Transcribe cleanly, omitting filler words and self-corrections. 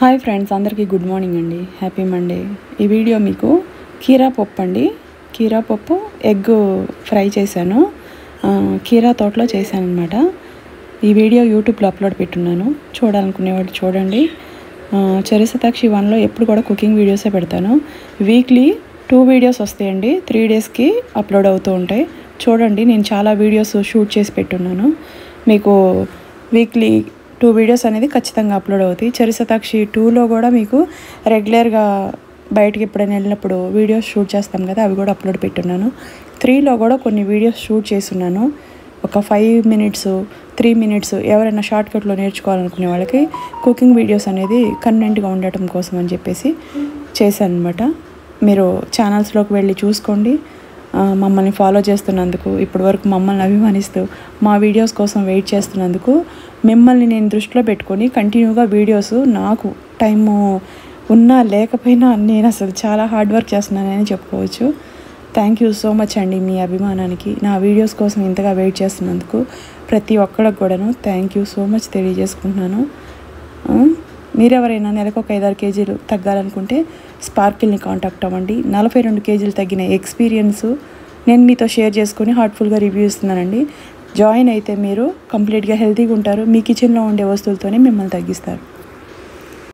Hi friends, అందరికీ good morning అండి. Happy Monday. ఈ వీడియో మీకు కీరా పప్పు అండి. కీరా పప్పు ఎగ్ ఫ్రై చేశాను. కీరా తోటలో చేశాను అనమాట. ఈ వీడియో యూట్యూబ్లో అప్లోడ్ పెట్టున్నాను. చూడాలనుకునేవాళ్ళు చూడండి. చరిశతాక్షి 1లో ఎప్పుడు కూడా కుకింగ్ వీడియోసే పెడతాను. వీక్లీ 2 వీడియోస్ వస్తాయండి. 3 డేస్కి అప్లోడ్ అవుతూ ఉంటాయి. చూడండి, నేను చాలా వీడియోస్ షూట్ చేసి పెట్టున్నాను. మీకు వీక్లీ 2 వీడియోస్ అనేది ఖచ్చితంగా అప్లోడ్ అవుతాయి. చరిశతాక్షి 2లో కూడా మీకు రెగ్యులర్గా బయటికి ఎప్పుడైనా వెళ్ళినప్పుడు వీడియోస్ షూట్ చేస్తాం కదా, అవి కూడా అప్లోడ్ పెట్టున్నాను. 3లో కూడా కొన్ని వీడియోస్ షూట్ చేస్తున్నాను. ఒక 5 మినిట్స్ 3 మినిట్స్ ఎవరైనా షార్ట్కట్లో నేర్చుకోవాలనుకునే వాళ్ళకి కుకింగ్ వీడియోస్ అనేది కన్వెంట్గా ఉండటం కోసం అని చెప్పేసి చేశాను అనమాట. మీరు ఛానల్స్లోకి వెళ్ళి చూసుకోండి. మమ్మల్ని ఫాలో చేస్తున్నందుకు, ఇప్పటి వరకు మమ్మల్ని అభిమానిస్తూ మా వీడియోస్ కోసం వెయిట్ చేస్తున్నందుకు మిమ్మల్ని నేను దృష్టిలో పెట్టుకొని కంటిన్యూగా వీడియోస్, నాకు టైము ఉన్నా లేకపోయినా నేను అసలు చాలా హార్డ్ వర్క్ చేస్తున్నానని చెప్పుకోవచ్చు. థ్యాంక్ యూ సో మచ్ అండి మీ అభిమానానికి. నా వీడియోస్ కోసం ఇంతగా వెయిట్ చేస్తున్నందుకు ప్రతి ఒక్కళ్ళకు కూడాను థ్యాంక్ యూ సో మచ్ తెలియజేసుకుంటున్నాను. మీరెవరైనా నెలకు ఒక 5-6 కేజీలు తగ్గాలనుకుంటే స్పార్కిల్ని కాంటాక్ట్ అవ్వండి. 42 కేజీలు తగ్గిన ఎక్స్పీరియన్స్ నేను మీతో షేర్ చేసుకొని హార్ట్ఫుల్గా రివ్యూ ఇస్తున్నానండి. జాయిన్ అయితే మీరు కంప్లీట్గా హెల్తీగా ఉంటారు. మీ కిచెన్లో ఉండే వస్తువులతోనే మిమ్మల్ని తగ్గిస్తారు.